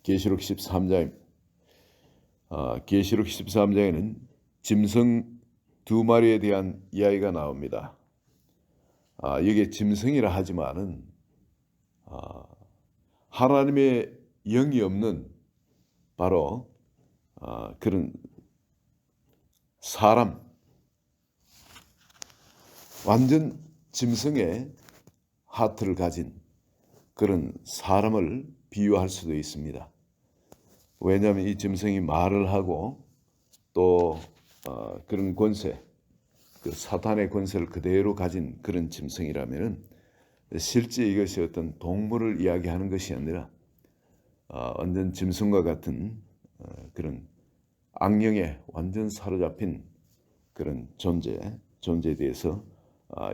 계시록 13장입니다. 계시록 13장에는 짐승 두 마리에 대한 이야기가 나옵니다. 이게 짐승이라 하지만은 하나님의 영이 없는 바로 그런 사람, 완전 짐승의 하트를 가진 그런 사람을 비유할 수도 있습니다. 왜냐하면 이 짐승이 말을 하고 또 그런 권세, 그 사탄의 권세를 그대로 가진 그런 짐승이라면은 실제 이것이 어떤 동물을 이야기하는 것이 아니라 완전 짐승과 같은 그런 악령에 완전 사로잡힌 그런 존재에 대해서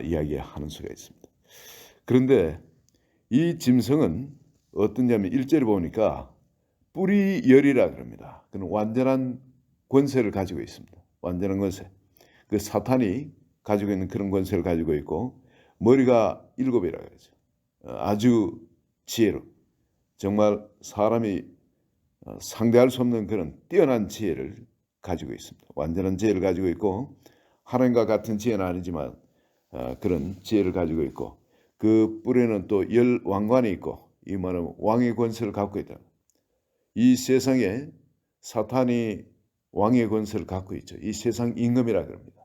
이야기하는 수가 있습니다. 그런데 이 짐승은 어떠냐면 1절에 보니까 뿌리열이라 그럽니다. 그는 완전한 권세를 가지고 있습니다. 완전한 권세. 그 사탄이 가지고 있는 그런 권세를 가지고 있고 머리가 7이라 그러죠. 아주 지혜로 정말 사람이 상대할 수 없는 그런 뛰어난 지혜를 가지고 있습니다. 완전한 지혜를 가지고 있고 하나님과 같은 지혜는 아니지만 그런 지혜를 가지고 있고 그 뿔에는 또 10왕관이 있고 이 말은 왕의 권세를 갖고 있다. 이 세상에 사탄이 왕의 권세를 갖고 있죠. 이 세상 임금이라 그럽니다.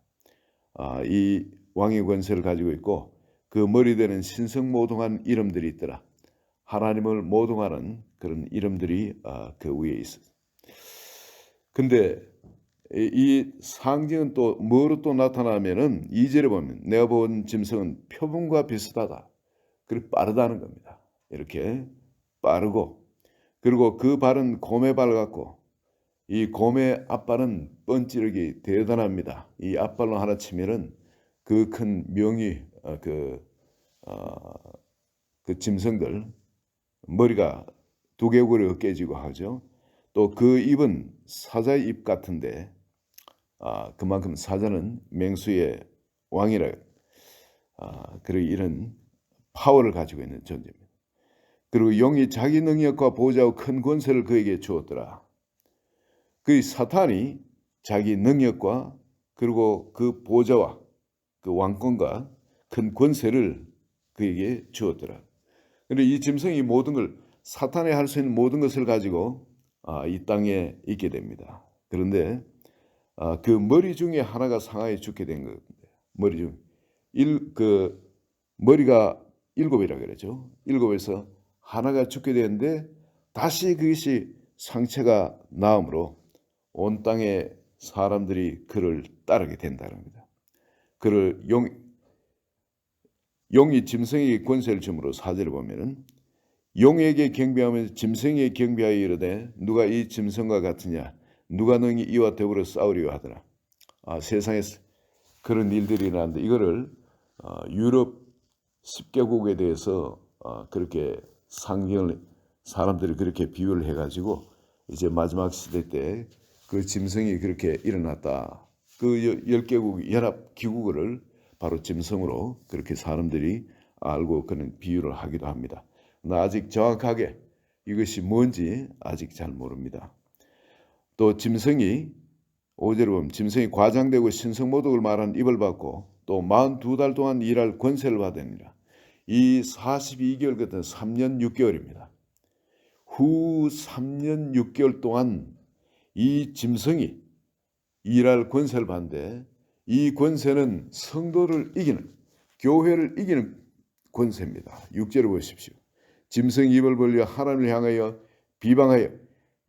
이 왕의 권세를 가지고 있고 그 머리되는 신성모독한 이름들이 있더라. 하나님을 모독하는 그런 이름들이 그 위에 있어요. 근데 이 상징은 또 뭐로 또 나타나면은 2절에 보면 내가 본 짐승은 표범과 비슷하다. 그리고 빠르다는 겁니다. 이렇게 빠르고 그리고 그 발은 곰의 발 같고 이 곰의 앞발은 뻔찌르기 대단합니다. 이 앞발로 하나 치면은 그 큰 명이 그 짐승들 머리가 두개골이 깨지고 하죠. 또 그 입은 사자의 입 같은데 그만큼 사자는 맹수의 왕이라 그리고 이런 파워를 가지고 있는 존재입니다. 그리고 영이 자기 능력과 보좌와 큰 권세를 그에게 주었더라. 그 사탄이 자기 능력과 그리고 그 보좌와 그 왕권과 큰 권세를 그에게 주었더라. 그런데 이 짐승이 모든 걸 사탄이 할 수 있는 모든 것을 가지고 이 땅에 있게 됩니다. 그런데 그 머리 중에 하나가 상하에 죽게 된 겁니다. 머리 중 머리가 7이라 그러죠. 7에서 하나가 죽게 되는데 다시 그것이 상처가 나음으로 온 땅의 사람들이 그를 따르게 된다는 겁니다. 그를 용이 짐승에게 권세를 주므로 4절을 보면은 용에게 경배하면서 짐승에게 경배하여 이르되 누가 이 짐승과 같으냐 누가 능히 이와 더불어 싸우리요 하더라. 세상에서 그런 일들이 일어나는데 이거를 유럽 10개국에 대해서 그렇게 상징을 사람들이 그렇게 비유를 해가지고 이제 마지막 시대 때 그 짐승이 그렇게 일어났다. 그 10개국 연합 기구를 바로 짐승으로 그렇게 사람들이 알고 그런 비유를 하기도 합니다. 나 아직 정확하게 이것이 뭔지 아직 잘 모릅니다. 또 짐승이 5절에 보면 짐승이 과장되고 신성모독을 말하는 입을 받고 또 42달 동안 일할 권세를 받으니라. 이 42개월 같은 3년 6개월입니다. 후 3년 6개월 동안 이 짐승이 일할 권세를 받는데 이 권세는 성도를 이기는 교회를 이기는 권세입니다. 6절을 보십시오. 짐승 입을 벌려 하나님을 향하여 비방하여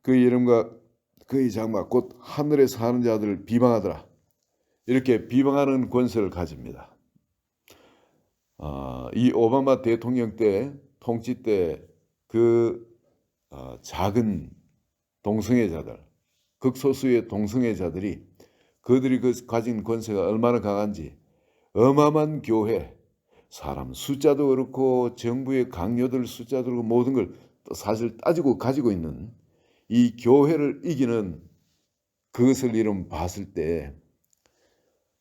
그 이름과 그의 장막 곧 하늘에 사는 자들을 비방하더라. 이렇게 비방하는 권세를 가집니다. 이 오바마 대통령 때 통치 때 그 작은 동성애자들, 극소수의 동성애자들이 그들이 가진 권세가 얼마나 강한지 어마어마한 교회, 사람 숫자도 그렇고 정부의 강요들 숫자도 그렇고 모든 걸 사실 따지고 가지고 있는 이 교회를 이기는 그것을 여러분 봤을 때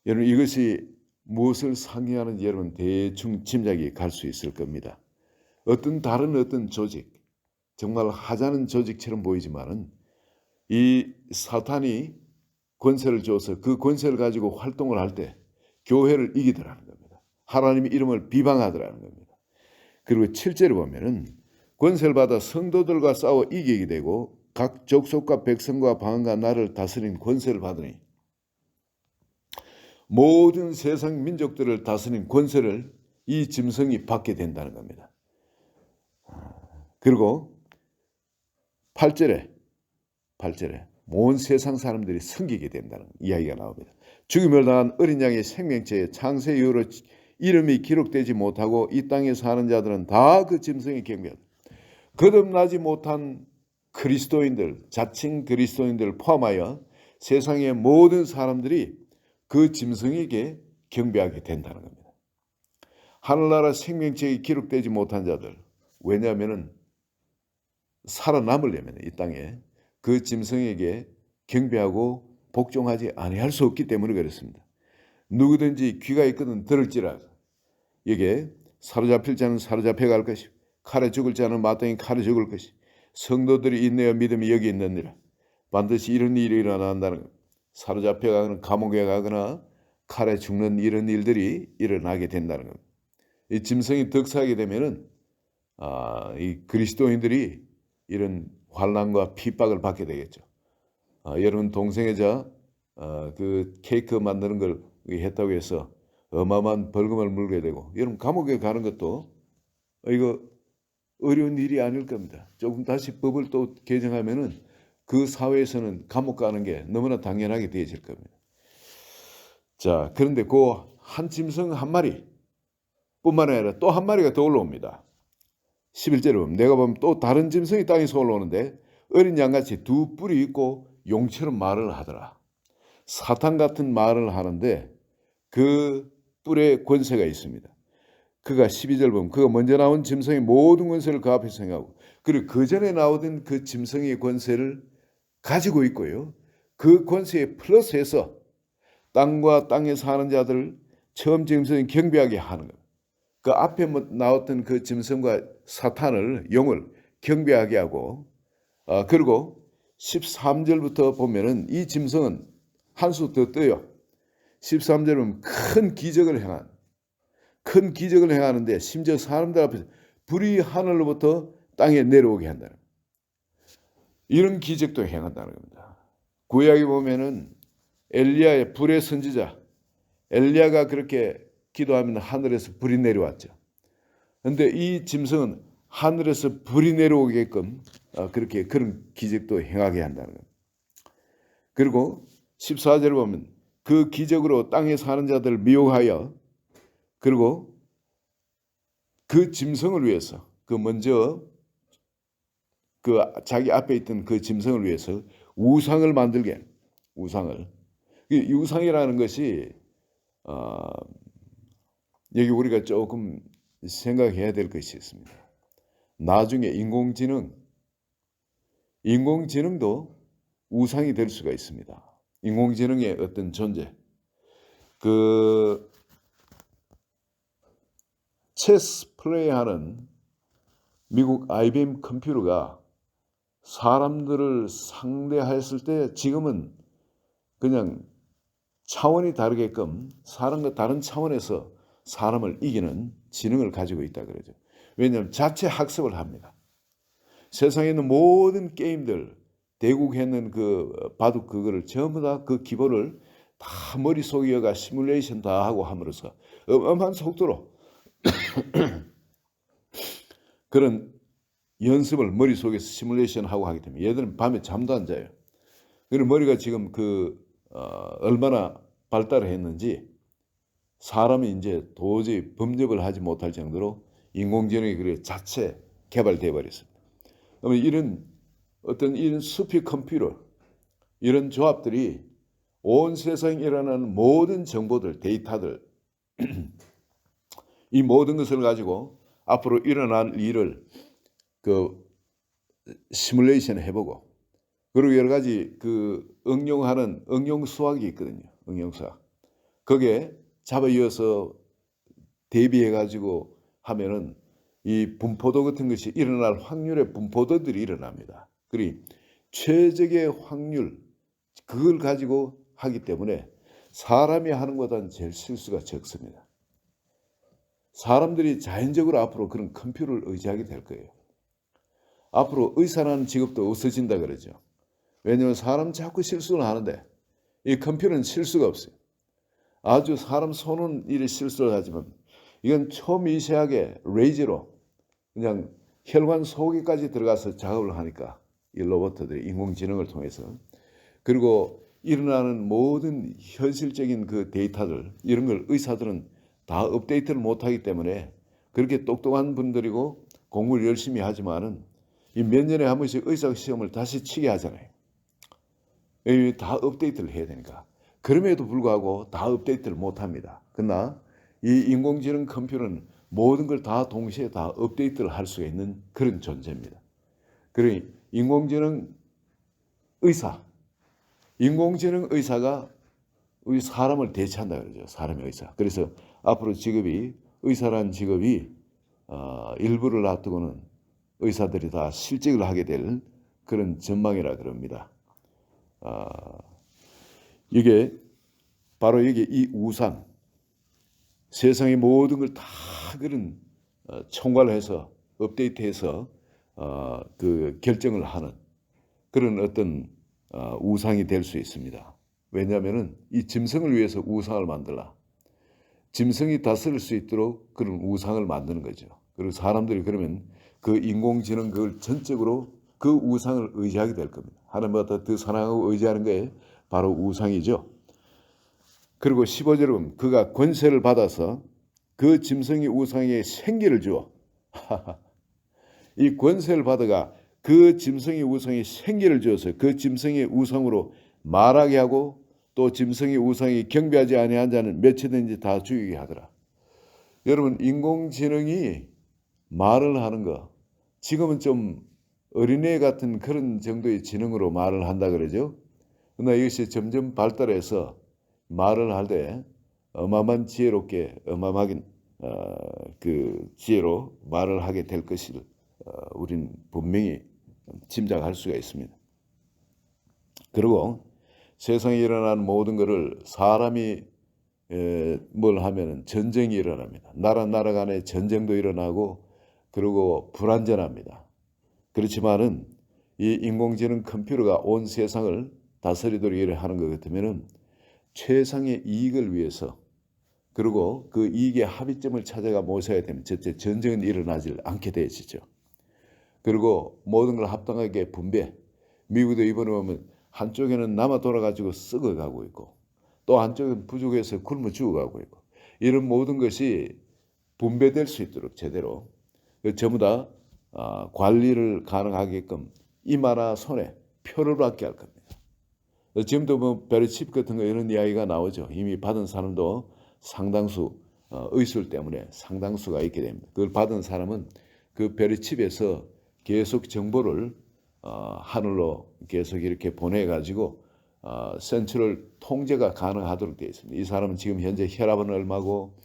여러분 이것이 무엇을 상징하는지 여러분 대충 짐작이 갈 수 있을 겁니다. 어떤 다른 어떤 조직, 정말 하찮은 조직처럼 보이지만은 이 사탄이 권세를 줘서 그 권세를 가지고 활동을 할 때 교회를 이기더라는 겁니다. 하나님의 이름을 비방하더라는 겁니다. 그리고 7절에 보면은 권세를 받아 성도들과 싸워 이기게 되고 각 족속과 백성과 방언과 나라를 다스린 권세를 받으니 모든 세상 민족들을 다스린 권세를 이 짐승이 받게 된다는 겁니다. 그리고 8절에 온 세상 사람들이 섬기게 된다는 이야기가 나옵니다. 죽임을 당한 어린 양의 생명체에 창세 이후로 이름이 기록되지 못하고 이 땅에 사는 자들은 다 그 짐승이 경배하다. 거듭나지 못한 그리스도인들, 자칭 그리스도인들을 포함하여 세상의 모든 사람들이 그 짐승에게 경배하게 된다는 겁니다. 하늘나라 생명체에 기록되지 못한 자들, 왜냐하면 살아남으려면 이 땅에 그 짐승에게 경배하고 복종하지 아니할 수 없기 때문에 그렇습니다. 누구든지 귀가 있거든 들을지라도 이게 사로잡힐 자는 사로잡혀 갈 것이고 칼에 죽을 자는 마땅히 칼에 죽을 것이 성도들이 인내와 믿음이 여기 있느니라. 반드시 이런 일이 일어난다는 것. 사로잡혀 가거나 감옥에 가거나 칼에 죽는 이런 일들이 일어나게 된다는 것. 이 짐승이 득세하게 되면은 이 그리스도인들이 이런 환난과 핍박을 받게 되겠죠. 여러분 동성애자 그 케이크 만드는 걸 했다고 해서 어마어마한 벌금을 물게 되고 여러분 감옥에 가는 것도 이거 어려운 일이 아닐 겁니다. 조금 다시 법을 또 개정하면은 그 사회에서는 감옥 가는 게 너무나 당연하게 되어질 겁니다. 자, 그런데 그 한 짐승 한 마리 뿐만 아니라 또 한 마리가 더 올라옵니다. 11절에 보면 내가 보면 또 다른 짐승이 땅에서 올라오는데 어린 양같이 두 뿔이 있고 용처럼 말을 하더라. 사탄 같은 말을 하는데 그 뿔에 권세가 있습니다. 그가 12절 보면 그가 먼저 나온 짐승의 모든 권세를 그 앞에 행하고 그리고 그 전에 나오던 그 짐승의 권세를 가지고 있고요. 그 권세에 플러스해서 땅과 땅에 사는 자들을 처음 짐승이 경배하게 하는 것. 그 앞에 나왔던 그 짐승과 사탄을 영을 경배하게 하고 그리고 13절부터 보면은 이 짐승은 한 수 더 떠요. 13절은 큰 기적을 행하는데 심지어 사람들 앞에서 불이 하늘로부터 땅에 내려오게 한다는 이런 기적도 행한다는 겁니다. 구약에 보면은 엘리야의 불의 선지자 엘리야가 그렇게 기도하면 하늘에서 불이 내려왔죠. 그런데 이 짐승은 하늘에서 불이 내려오게끔 그렇게 그런 기적도 행하게 한다는 겁니다. 그리고 14절을 보면 그 기적으로 땅에 사는 자들을 미혹하여 그리고 그 짐승을 위해서 그 먼저 그 자기 앞에 있던 그 짐승을 위해서 우상을 만들게 우상을 이 우상이라는 것이 여기 우리가 조금 생각해야 될 것이 있습니다. 나중에 인공지능도 우상이 될 수가 있습니다. 인공지능의 어떤 존재 그 체스 플레이하는 미국 IBM 컴퓨터가 사람들을 상대했을 때 지금은 그냥 차원이 다르게끔 사람과 다른 차원에서 사람을 이기는 지능을 가지고 있다 그러죠. 왜냐하면 자체 학습을 합니다. 세상에 있는 모든 게임들 대국했는 그 바둑 그거를 전부 다 그 기본을 다 머릿속에가 시뮬레이션 다 하고 함으로써 어마어마한 속도로 그런 연습을 머릿속에서 시뮬레이션 하고 하기 때문에 얘들은 밤에 잠도 안 자요. 그리고 머리가 지금 얼마나 발달을 했는지 사람이 이제 도저히 범접을 하지 못할 정도로 인공지능이 그래 자체 개발되어 버렸습니다. 그러면 이런 슈퍼컴퓨터 이런 조합들이 온 세상에 일어나는 모든 정보들, 데이터들 이 모든 것을 가지고 앞으로 일어날 일을 시뮬레이션 해보고 그리고 여러 가지 응용하는 응용 수학이 있거든요. 응용 수학. 거기에 잡아 이어서 대비해 가지고 하면은 이 분포도 같은 것이 일어날 확률의 분포도들이 일어납니다. 그리 최적의 확률 그걸 가지고 하기 때문에 사람이 하는 것보다는 제일 실수가 적습니다. 사람들이 자연적으로 앞으로 그런 컴퓨터를 의지하게 될 거예요. 앞으로 의사라는 직업도 없어진다 그러죠. 왜냐하면 사람 자꾸 실수를 하는데 이 컴퓨터는 실수가 없어요. 아주 사람 손은 이리 실수를 하지만 이건 초미세하게 레이저로 그냥 혈관 속에까지 들어가서 작업을 하니까 이 로봇들이 인공지능을 통해서 그리고 일어나는 모든 현실적인 그 데이터들 이런 걸 의사들은 다 업데이트를 못하기 때문에 그렇게 똑똑한 분들이고 공부를 열심히 하지만은 이 몇 년에 한 번씩 의사 시험을 다시 치게 하잖아요. 다 업데이트를 해야 되니까. 그럼에도 불구하고 다 업데이트를 못합니다. 그러나 이 인공지능 컴퓨터는 모든 걸 다 동시에 다 업데이트를 할 수가 있는 그런 존재입니다. 그러니 인공지능 의사가 우리 사람을 대체한다 그러죠. 사람의 의사. 그래서 앞으로 직업이 의사라는 직업이 일부를 놔두고는 의사들이 다 실직을 하게 될 그런 전망이라 그럽니다. 이게 바로 여기 이 우상, 세상의 모든 걸 다 그런 총괄해서 업데이트해서 그 결정을 하는 그런 어떤 우상이 될 수 있습니다. 왜냐하면은 이 짐승을 위해서 우상을 만들라. 짐승이 다스릴 수 있도록 그런 우상을 만드는 거죠. 그리고 사람들이 그러면 그 인공지능 그걸 전적으로 그 우상을 의지하게 될 겁니다. 하나님보다 더 사랑하고 의지하는 게 바로 우상이죠. 그리고 15절에 보면 그가 권세를 받아서 그 짐승이 우상에 생기를 주어 이 권세를 받아가 그 짐승이 우상에 생기를 주어서 그 짐승의 우상으로 말하게 하고 또 짐승의 우상이 경배하지 아니한 자는 몇이든지 다 죽이게 하더라. 여러분 인공지능이 말을 하는 거 지금은 좀 어린애 같은 그런 정도의 지능으로 말을 한다 그러죠. 그러나 이것이 점점 발달해서 말을 할 때 어마어마한 지혜롭게 어마어마한 그 지혜로 말을 하게 될 것을 우린 분명히 짐작할 수가 있습니다. 그리고 세상에 일어나는 모든 것을 사람이 뭘 하면은 전쟁이 일어납니다. 나라 간에 전쟁도 일어나고 그리고 불안전합니다. 그렇지만은 이 인공지능 컴퓨터가 온 세상을 다스리도록 일을 하는 것 같으면은 최상의 이익을 위해서 그리고 그 이익의 합의점을 찾아가 모셔야 되면 절대 전쟁은 일어나지 않게 되어지죠. 그리고 모든 걸 합당하게 분배. 미국도 이번에 보면 한쪽에는 남아 돌아가지고 썩어가고 있고 또 한쪽은 부족해서 굶어 죽어가고 있고 이런 모든 것이 분배될 수 있도록 제대로 전부 다 관리를 가능하게끔 이마나 손에 표를 받게 할 겁니다. 지금도 뭐 베르칩 같은 거 이런 이야기가 나오죠. 이미 받은 사람도 상당수 의술 때문에 상당수가 있게 됩니다. 그걸 받은 사람은 그 베르칩에서 계속 정보를 하늘로 계속 이렇게 보내가지고 센트럴 통제가 가능하도록 되어 있습니다. 이 사람은 지금 현재 혈압은 얼마고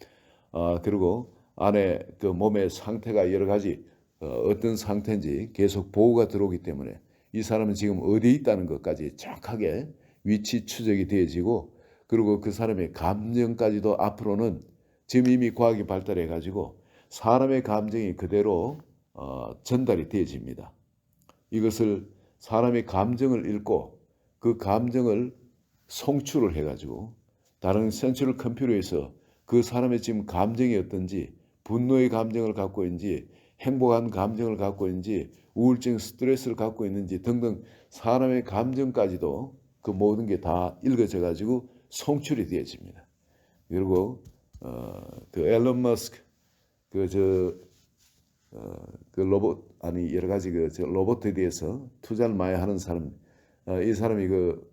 그리고 안에 그 몸의 상태가 여러 가지 어떤 상태인지 계속 보고가 들어오기 때문에 이 사람은 지금 어디에 있다는 것까지 정확하게 위치 추적이 되어지고 그리고 그 사람의 감정까지도 앞으로는 지금 이미 과학이 발달해 가지고 사람의 감정이 그대로 전달이 되어집니다. 이것을 사람의 감정을 읽고 그 감정을 송출을 해가지고 다른 센트럴 컴퓨터에서 그 사람의 지금 감정이 어떤지 분노의 감정을 갖고 있는지 행복한 감정을 갖고 있는지 우울증 스트레스를 갖고 있는지 등등 사람의 감정까지도 그 모든 게 다 읽어져 가지고 송출이 되어집니다. 그리고 그 앨런 머스크 그 로봇 아니 여러 가지 저 로봇에 대해서 투자를 많이 하는 사람 이 사람이 그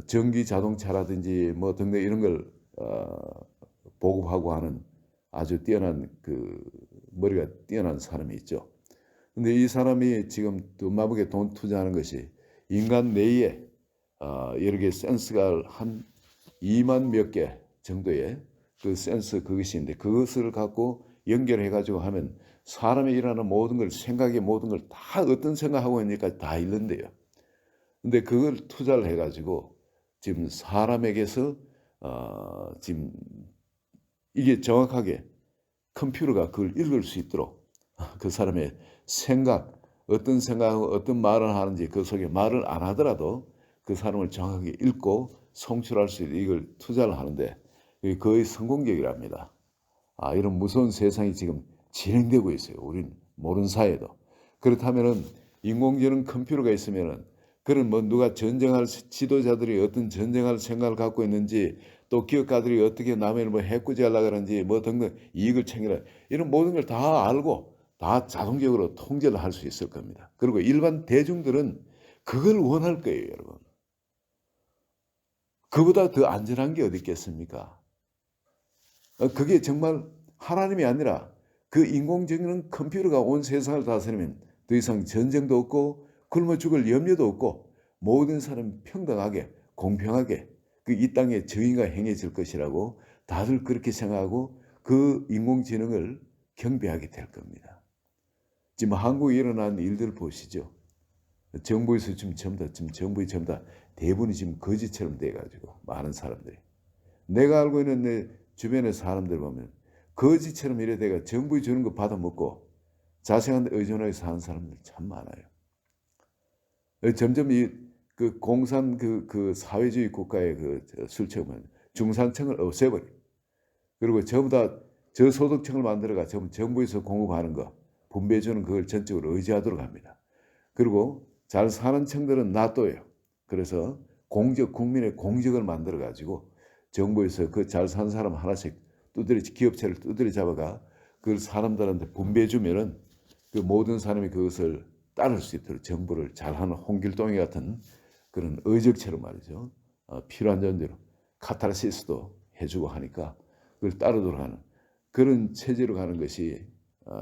전기 자동차라든지 뭐 등등 이런 걸 보급하고 하는 아주 뛰어난 그 머리가 뛰어난 사람이 있죠. 근데 이 사람이 지금 마법에 돈 투자하는 것이 인간 뇌에 여러 개 센서가 한 2만 몇 개 정도의 그 센서 그것이 있는데 그것을 갖고 연결해 가지고 하면 사람이 일하는 모든 걸 생각의 모든 걸 다 어떤 생각하고 있는지까지 다 읽는데요. 근데 그걸 투자를 해 가지고 지금 사람에게서 지금 이게 정확하게 컴퓨터가 그걸 읽을 수 있도록 그 사람의 생각, 어떤 생각하고 어떤 말을 하는지 그 속에 말을 안 하더라도 그 사람을 정확하게 읽고 송출할 수 있는 이걸 투자를 하는데 이게 거의 성공적이랍니다. 이런 무서운 세상이 지금 진행되고 있어요. 우리는 모르는 사이에도. 그렇다면은 인공지능 컴퓨터가 있으면은 그런 뭐 누가 전쟁할 지도자들이 어떤 전쟁할 생각을 갖고 있는지 또 기업가들이 어떻게 남의 뭐 해코지하려고 그러는지 뭐 등등 이익을 챙기라 이런 모든 걸 다 알고 다 자동적으로 통제를 할 수 있을 겁니다. 그리고 일반 대중들은 그걸 원할 거예요, 여러분. 그보다 더 안전한 게 어디 있겠습니까? 그게 정말 하나님이 아니라 그 인공지능 컴퓨터가 온 세상을 다스리면 더 이상 전쟁도 없고 굶어 죽을 염려도 없고 모든 사람이 평등하게 공평하게 그 이 땅에 정의가 행해질 것이라고 다들 그렇게 생각하고 그 인공지능을 경배하게 될 겁니다. 지금 한국에 일어난 일들 보시죠. 정부에서 지금 정부의 전부 다 대부분이 지금 거지처럼 돼가지고 많은 사람들이 내가 알고 있는 내 주변의 사람들 보면 거지처럼 이래 돼가 정부에 주는 거 받아먹고 자신한테 의존하게 사는 사람들 참 많아요. 점점 그 공산 그 사회주의 국가의 그 술책은 중산층을 없애버려. 그리고 전부 다 저소득층을 만들어가 전부 정부에서 공급하는 거 분배해주는 그걸 전적으로 의지하도록 합니다. 그리고 잘 사는 층들은 놔둬요. 그래서 국민의 공적을 만들어 가지고 정부에서 그 잘 사는 사람 하나씩 기업체를 두드려 잡아가 그걸 사람들한테 분배해 주면은 그 모든 사람이 그것을 따를 수 있도록 정부를 잘하는 홍길동이 같은 그런 의적체로 말이죠. 필요한 존재로 카타르시스도 해주고 하니까 그걸 따르도록 하는 그런 체제로 가는 것이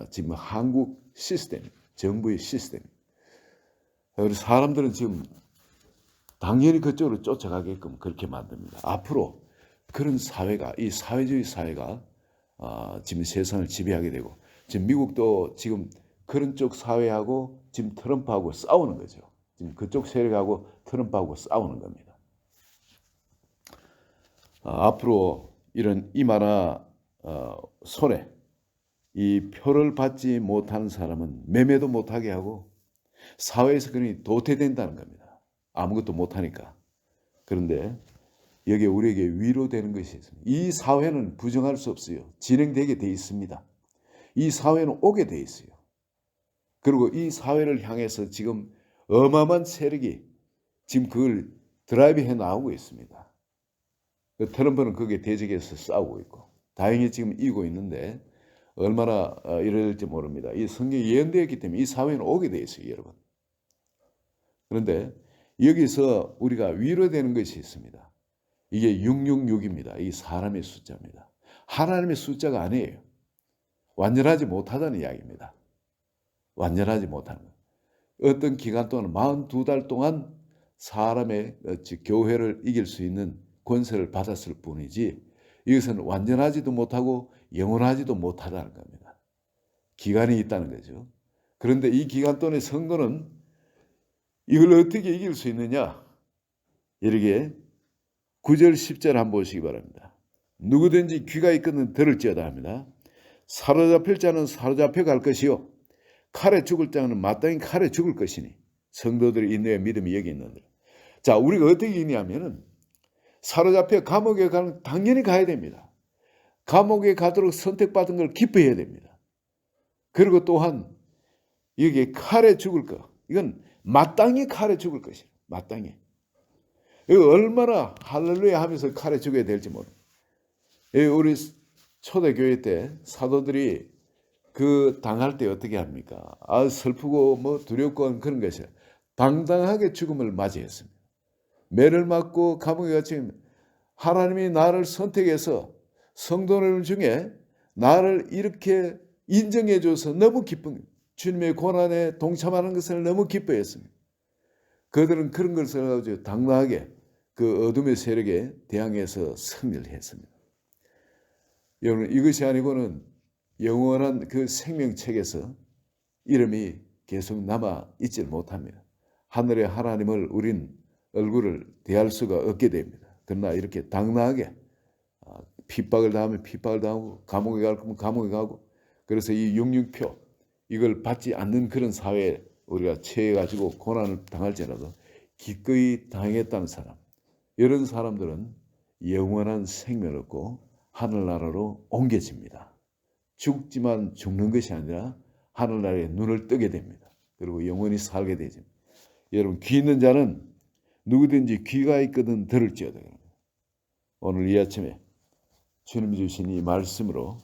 지금 한국 시스템, 정부의 시스템. 그래서 사람들은 지금 당연히 그쪽으로 쫓아가게끔 그렇게 만듭니다. 앞으로 그런 사회가 이 사회주의 사회가 지금 세상을 지배하게 되고 지금 미국도 지금 그런 쪽 사회하고 지금 트럼프하고 싸우는 거죠. 지금 그쪽 세력하고 트럼프하고 싸우는 겁니다. 앞으로 이런 이마나 손해 이 표를 받지 못하는 사람은 매매도 못하게 하고 사회에서 그러니 도태된다는 겁니다. 아무것도 못하니까. 그런데 여기에 우리에게 위로되는 것이 있습니다. 이 사회는 부정할 수 없어요. 진행되게 돼 있습니다. 이 사회는 오게 돼 있어요. 그리고 이 사회를 향해서 지금 어마어마한 세력이 지금 그걸 드라이브해 나오고 있습니다. 트럼프는 거기에 대적해서 싸우고 있고 다행히 지금 이기고 있는데 얼마나 이럴지 모릅니다. 이 성경이 예언되었기 때문에 이 사회는 오게 돼 있어요, 여러분. 그런데 여기서 우리가 위로되는 것이 있습니다. 이게 666입니다. 이 사람의 숫자입니다. 하나님의 숫자가 아니에요. 완전하지 못하다는 이야기입니다. 완전하지 못하는 것. 어떤 기간 동안 42달 동안 사람의 교회를 이길 수 있는 권세를 받았을 뿐이지 이것은 완전하지도 못하고 영원하지도 못하다는 겁니다. 기간이 있다는 거죠. 그런데 이 기간 동안의 선거는 이걸 어떻게 이길 수 있느냐? 이렇게 9절 10절 한번 보시기 바랍니다. 누구든지 귀가 있거든 들을지어다 합니다. 사로잡힐 자는 사로잡혀 갈 것이요 칼에 죽을 자는 마땅히 칼에 죽을 것이니 성도들의 인내와 믿음이 여기 있는데 자 우리가 어떻게 이기냐면은 사로잡혀 감옥에 가는 당연히 가야 됩니다. 감옥에 가도록 선택받은 걸 기뻐해야 됩니다. 그리고 또한 여기에 칼에 죽을 것 이건 마땅히 칼에 죽을 것이에요. 마땅히. 이거 얼마나 할렐루야 하면서 칼에 죽어야 될지 모릅니다. 우리 초대교회 때 사도들이 그 당할 때 어떻게 합니까? 슬프고 뭐 두렵고 그런 것이 당당하게 죽음을 맞이했습니다. 매를 맞고 감옥에 갇히면 하나님이 나를 선택해서 성도들 중에 나를 이렇게 인정해 줘서 너무 기쁜 주님의 고난에 동참하는 것을 너무 기뻐했습니다. 그들은 그런 것을 가지고 당당하게 그 어둠의 세력에 대항해서 승리를 했습니다. 여러분 이것이 아니고는 영원한 그 생명책에서 이름이 계속 남아 있질 못합니다. 하늘의 하나님을 우린 얼굴을 대할 수가 없게 됩니다. 그러나 이렇게 당당하게 핍박을 당하면 핍박을 당하고 감옥에 갈 거면 감옥에 가고, 그래서 이 육육표 이걸 받지 않는 그런 사회에 우리가 처해가지고 고난을 당할지라도 기꺼이 당했다는 사람, 이런 사람들은 영원한 생명을 얻고 하늘나라로 옮겨집니다. 죽지만 죽는 것이 아니라 하늘나라에 눈을 뜨게 됩니다. 그리고 영원히 살게 되죠. 여러분, 귀 있는 자는 누구든지 귀가 있거든 들을지어다. 오늘 이 아침에 주님이 주신 이 말씀으로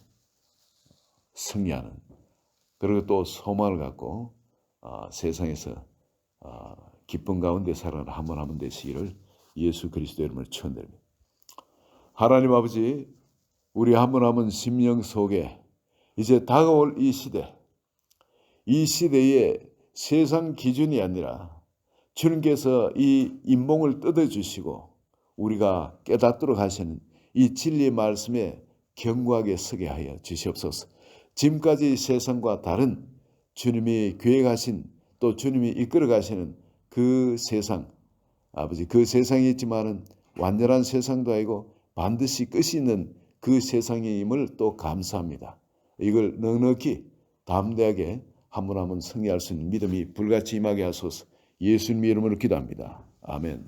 승리하는, 그리고 또 소망을 갖고 세상에서 기쁨 가운데 살아가는 한 분 한 분 되시기를 예수 그리스도 이름으로 축원드립니다. 하나님 아버지, 우리 한 분 한 분 심령 속에 이제 다가올 이 시대에 세상 기준이 아니라 주님께서 이 인봉을 뜯어주시고 우리가 깨닫도록 하시는 이 진리의 말씀에 견고하게 서게 하여 주시옵소서. 지금까지 세상과 다른 주님이 계획하신, 또 주님이 이끌어 가시는 그 세상, 아버지, 그 세상이 있지만은 완전한 세상도 아니고 반드시 끝이 있는 그 세상임을 또 감사합니다. 이걸 넉넉히 담대하게 한 분 한 분 승리할 수 있는 믿음이 불같이 임하게 하소서. 예수님 이름으로 기도합니다. 아멘.